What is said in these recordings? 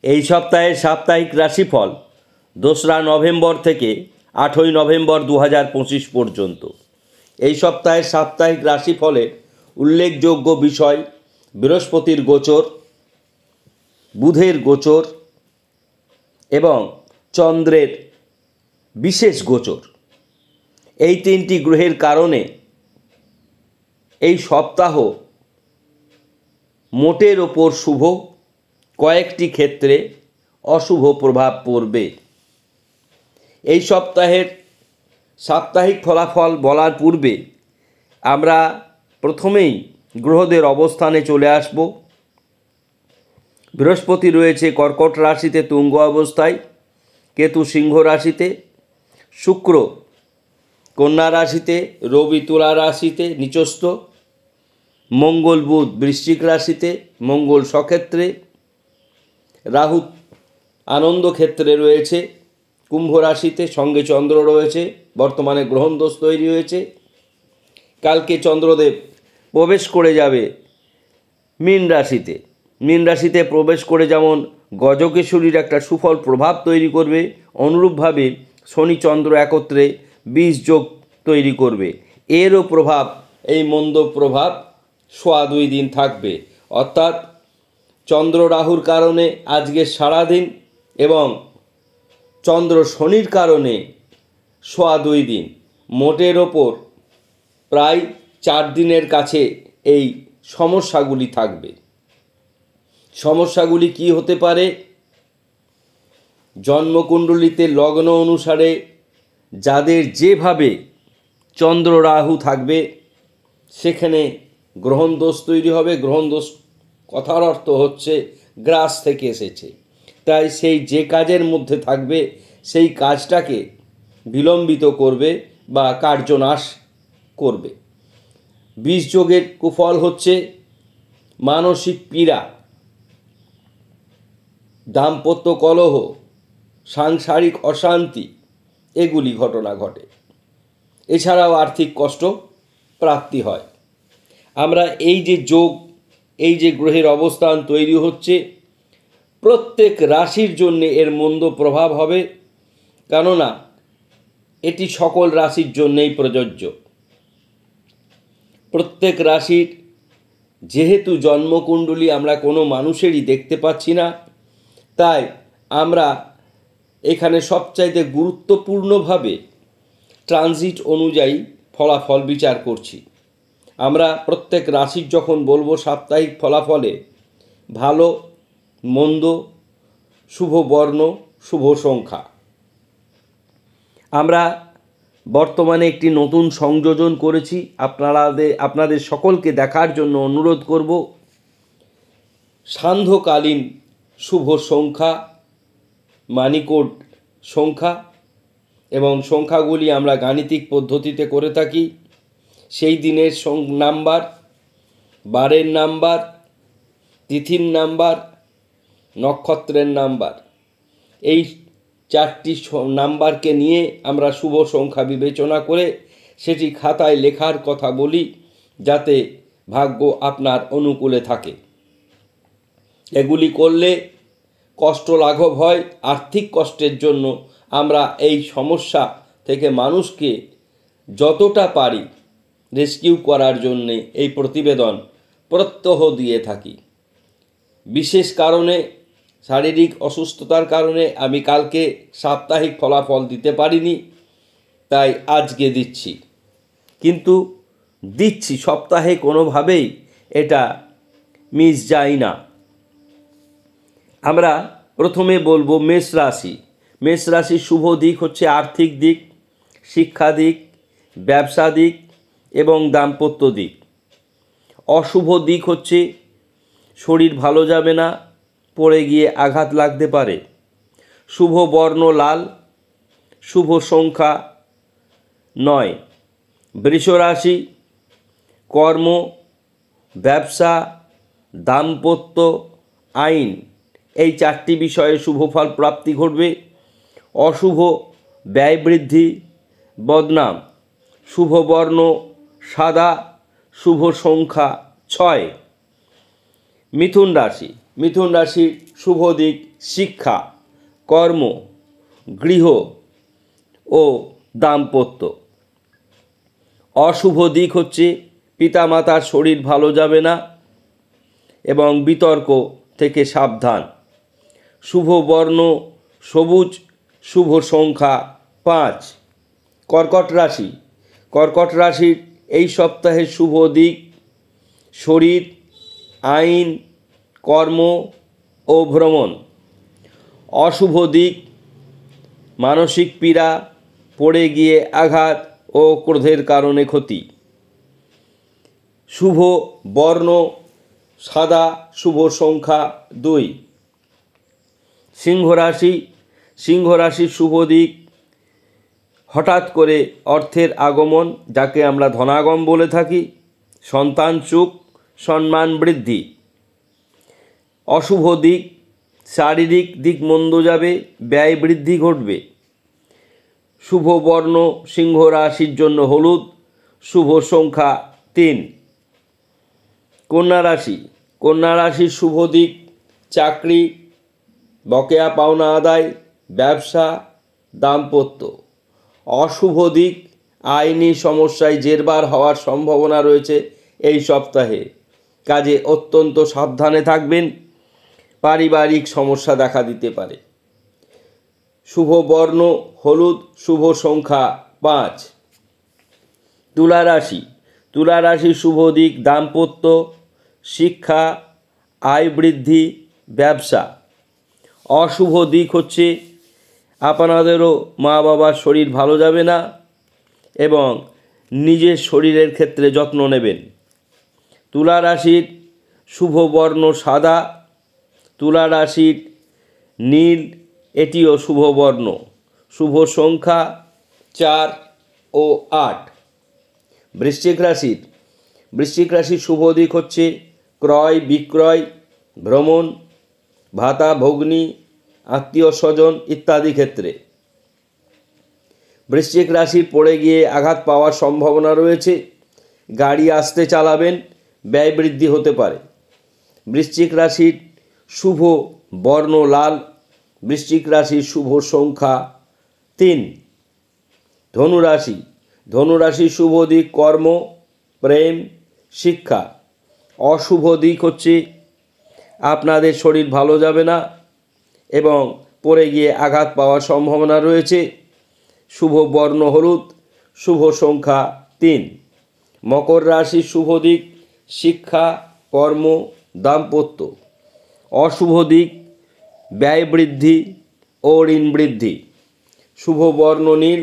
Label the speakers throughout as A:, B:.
A: এই সপ্তাহের সাপ্তাহিক রাশিফল 2রা নভেম্বর থেকে 8ই নভেম্বর 2025 পর্যন্ত। এই সপ্তাহের সাপ্তাহিক রাশিফলের উল্লেখযোগ্য বিষয় বৃহস্পতির গোচর, বুধের গোচর এবং চন্দ্রের বিশেষ গোচর। এই তিনটি গ্রহের কারণে এই সপ্তাহ মোটের ওপর শুভ, কয়েকটি ক্ষেত্রে অশুভ প্রভাব পড়বে। এই সপ্তাহের সাপ্তাহিক ফলাফল বলার পূর্বে আমরা প্রথমেই গ্রহদের অবস্থানে চলে আসব। বৃহস্পতি রয়েছে কর্কট রাশিতে তুঙ্গ অবস্থায়, কেতু সিংহ রাশিতে, শুক্র কন্যা রাশিতে, রবি তুলা রাশিতে নিচস্থ, মঙ্গল বুধ বৃশ্চিক রাশিতে, মঙ্গল স্বক্ষেত্রে, রাহু আনন্দ ক্ষেত্রে রয়েছে কুম্ভ রাশিতে, সঙ্গে চন্দ্র রয়েছে, বর্তমানে গ্রহণ দোষ তৈরি হয়েছে। কালকে চন্দ্রদেব প্রবেশ করে যাবে মীন রাশিতে। মীন রাশিতে প্রবেশ করে যেমন গজকেশরীর একটা সুফল প্রভাব তৈরি করবে, অনুরূপভাবে শনি চন্দ্র একত্রে 20 যোগ তৈরি করবে। এরও প্রভাব, এই মন্দ প্রভাব 2.5 দিন থাকবে। অর্থাৎ চন্দ্র রাহুর কারণে আজকে সারাদিন এবং চন্দ্র শনির কারণে 2.5 দিন, মোটের ওপর প্রায় 4 দিনের কাছে এই সমস্যাগুলি থাকবে। সমস্যাগুলি কি হতে পারে? জন্মকুণ্ডলিতে লগ্ন অনুসারে যাদের যেভাবে চন্দ্র রাহু থাকবে সেখানে গ্রহণ দোষ তৈরি হবে। গ্রহণ দোষ কথার অর্থ হচ্ছে গ্রাস থেকে এসেছে, তাই সেই যে কাজের মধ্যে থাকবে সেই কাজটাকে বিলম্বিত করবে বা কার্যনাশ করবে। 20 যোগের কুফল হচ্ছে মানসিক পীড়া, দাম্পত্য কলহ, সাংসারিক অশান্তি, এগুলি ঘটনা ঘটে। এছাড়াও আর্থিক কষ্ট প্রাপ্তি হয়। আমরা এই যে যোগ, এই যে গ্রহের অবস্থান তৈরি হচ্ছে, প্রত্যেক রাশির জন্য এর মন্দ প্রভাব হবে, কেননা এটি সকল রাশির জন্যেই প্রযোজ্য। প্রত্যেক রাশির যেহেতু জন্মকুণ্ডলী আমরা কোনো মানুষেরই দেখতে পাচ্ছি না, তাই আমরা এখানে সবচাইতে গুরুত্বপূর্ণভাবে ট্রানজিট অনুযায়ী ফলাফল বিচার করছি। আমরা প্রত্যেক রাশির যখন বলবো সাপ্তাহিক ফলাফলে ভালো মন্দ, শুভ বর্ণ, শুভ সংখ্যা, আমরা বর্তমানে একটি নতুন সংযোজন করেছি। আপনাদের সকলকে দেখার জন্য অনুরোধ করব। সান্ধ্যকালীন শুভ সংখ্যা, মানিকোড সংখ্যা, এবং সংখ্যাগুলি আমরা গাণিতিক পদ্ধতিতে করে থাকি। সেই দিনের নাম্বার, বারের নাম্বার, তিথির নাম্বার, নক্ষত্রের নাম্বার, এই 4টি নাম্বারকে নিয়ে আমরা শুভ সংখ্যা বিবেচনা করে সেটি খাতায় লেখার কথা বলি, যাতে ভাগ্য আপনার অনুকূলে থাকে। এগুলি করলে কষ্ট লাঘব হয়। আর্থিক কষ্টের জন্য আমরা এই সমস্যা থেকে মানুষকে যতটা পারি রেস্কিউ করার জন্যে এই প্রতিবেদন প্রত্যহ দিয়ে থাকি। বিশেষ কারণে, শারীরিক অসুস্থতার কারণে আমি কালকে সাপ্তাহিক ফলাফল দিতে পারিনি, তাই আজকে দিচ্ছি। কিন্তু দিচ্ছি, সপ্তাহে কোনোভাবেই এটা মিস যায় না। আমরা প্রথমে বলবো মেষ রাশি। মেষ রাশির শুভ দিক হচ্ছে আর্থিক দিক, শিক্ষা দিক, ব্যবসা দিক এবং দাম্পত্য দিক। অশুভ দিক হচ্ছে শরীর ভালো যাবে না, পড়ে গিয়ে আঘাত লাগতে পারে। শুভ বর্ণ লাল, শুভ সংখ্যা 9। বৃষ রাশি, কর্ম, ব্যবসা, দাম্পত্য, আইন, এই 4টি বিষয়ে শুভ ফল প্রাপ্তি ঘটবে। অশুভ ব্যয় বৃদ্ধি, বদনাম। শুভ বর্ণ সাদা, শুভ সংখ্যা 6। মিথুন রাশি। মিথুন রাশির শুভ দিক শিক্ষা, কর্ম, গৃহ ও দাম্পত্য। অশুভ দিক হচ্ছে পিতামাতার শরীর ভালো যাবে না এবং বিতর্ক থেকে সাবধান। শুভ বর্ণ সবুজ, শুভ সংখ্যা 5। কর্কট রাশি। কর্কট রাশির এই সপ্তাহের শুভ দিক শরীর, আইন, কর্ম ও ভ্রমণ। অশুভ দিক মানসিক পীড়া, পড়ে গিয়ে আঘাত ও ক্রোধের কারণে ক্ষতি। শুভ বর্ণ সাদা, শুভ সংখ্যা 2। সিংহ রাশি। সিংহ রাশির শুভ দিক হঠাৎ করে অর্থের আগমন, যাকে আমরা ধনাগম বলে থাকি, সন্তান সুখ, সম্মান বৃদ্ধি। অশুভ দিক শারীরিক দিক মন্দ যাবে, ব্যয় বৃদ্ধি ঘটবে। শুভ বর্ণ সিংহ রাশির জন্য হলুদ, শুভ সংখ্যা 3। কন্যা রাশি। কন্যা রাশির শুভ দিক চাকরি, বকেয়া পাওনা আদায়, ব্যবসা, দাম্পত্য। অশুভ দিক আইনি সমস্যায় জেরবার হওয়ার সম্ভাবনা রয়েছে এই সপ্তাহে, কাজে অত্যন্ত সাবধানে থাকবেন, পারিবারিক সমস্যা দেখা দিতে পারে। শুভ বর্ণ হলুদ, শুভ সংখ্যা 5। তুলা রাশি। তুলা রাশির শুভ দিক দাম্পত্য, শিক্ষা, আয় বৃদ্ধি, ব্যবসা। অশুভ দিক হচ্ছে আপনাদেরও মা বাবার শরীর ভালো যাবে না এবং নিজের শরীরের ক্ষেত্রে যত্ন নেবেন। তুলা রাশির শুভ বর্ণ সাদা, তুলা রাশির নীল, এটিও শুভ বর্ণ। শুভ সংখ্যা 4 ও 8। বৃশ্চিক রাশির। বৃশ্চিক রাশির শুভ দিক হচ্ছে ক্রয় বিক্রয়, ভ্রমণ, ভাতা ভগ্নী, আত্মীয় স্বজন ইত্যাদি ক্ষেত্রে। বৃশ্চিক রাশির পড়ে গিয়ে আঘাত পাওয়ার সম্ভাবনা রয়েছে, গাড়ি আস্তে চালাবেন, ব্যয় বৃদ্ধি হতে পারে। বৃশ্চিক রাশির শুভ বর্ণ লাল, বৃশ্চিক রাশির শুভ সংখ্যা 3। ধনু রাশি। ধনু রাশির শুভ দিক কর্ম, প্রেম, শিক্ষা। অশুভ দিক হচ্ছে আপনাদের শরীর ভালো যাবে না এবং পড়ে গিয়ে আঘাত পাওয়ার সম্ভাবনা রয়েছে। শুভ বর্ণ হলুদ, শুভ সংখ্যা 3। মকর রাশির শুভ দিক শিক্ষা, কর্ম, দাম্পত্য। অশুভ দিক ব্যয় বৃদ্ধি ও ঋণ বৃদ্ধি। শুভ বর্ণ নীল,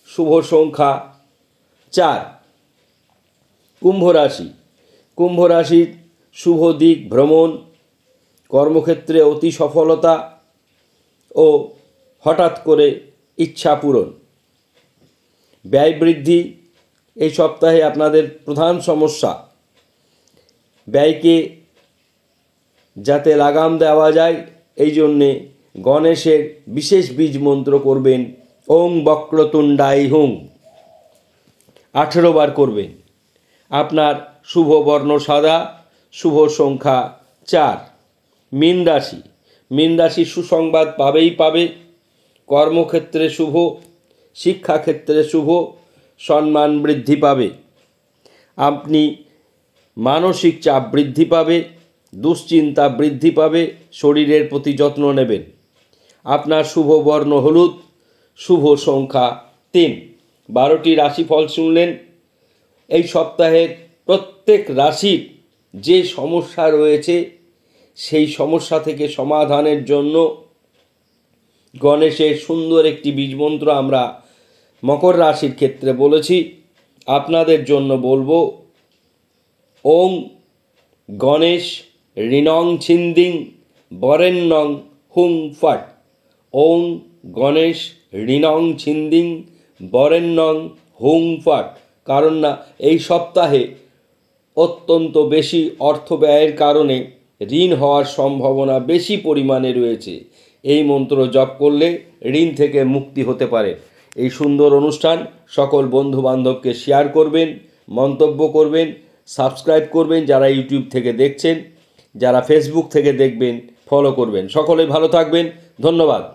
A: শুভ সংখ্যা 4। কুম্ভ রাশি। কুম্ভ রাশির শুভ দিক ভ্রমণ, কর্মক্ষেত্রে অতি সফলতা ও হঠাৎ করে ইচ্ছা পূরণ। ব্যয় বৃদ্ধি এই সপ্তাহে আপনাদের প্রধান সমস্যা। ব্যয়কে যাতে লাগাম দেওয়া যায় এই জন্যে গণেশের বিশেষ বীজ মন্ত্র করবেন, ওং বক্রতুণ্ডাই হুং 18 বার করবেন। আপনার শুভ বর্ণ সাদা, শুভ সংখ্যা 4। মীন রাশি। মীন রাশি সুসংবাদ পাবেই পাবে, কর্মক্ষেত্রে শুভ, শিক্ষাক্ষেত্রে শুভ, সম্মান বৃদ্ধি পাবে। আপনি মানসিক চাপ বৃদ্ধি পাবে, দুশ্চিন্তা বৃদ্ধি পাবে, শরীরের প্রতি যত্ন নেবেন। আপনার শুভ বর্ণ হলুদ, শুভ সংখ্যা 3। 12টি রাশিফল শুনলেন। এই সপ্তাহের প্রত্যেক রাশির যে সমস্যা রয়েছে সেই সমস্যা থেকে সমাধানের জন্য গণেশের সুন্দর একটি বীজমন্ত্র আমরা মকর রাশির ক্ষেত্রে বলেছি। আপনাদের জন্য বলবো, ওং গণেশ ঋণং ছিন্দিং বরেণ্যং হুং ফট। ওং গণেশ ঋণং ছিন্দিং বরেণ্যং হুং ফট। কারণ না এই সপ্তাহে অত্যন্ত বেশি অর্থ ব্যয়ের কারণে ঋণ হওয়ার সম্ভাবনা বেশি পরিমাণে রয়েছে। এই মন্ত্র জপ করলে ঋণ থেকে মুক্তি হতে পারে। এই সুন্দর অনুষ্ঠান সকল বন্ধুবান্ধবকে শেয়ার করবেন, মন্তব্য করবেন, সাবস্ক্রাইব করবেন যারা ইউটিউব থেকে দেখছেন। যারা ফেসবুক থেকে দেখবেন ফলো করবেন। সকলে ভালো থাকবেন, ধন্যবাদ।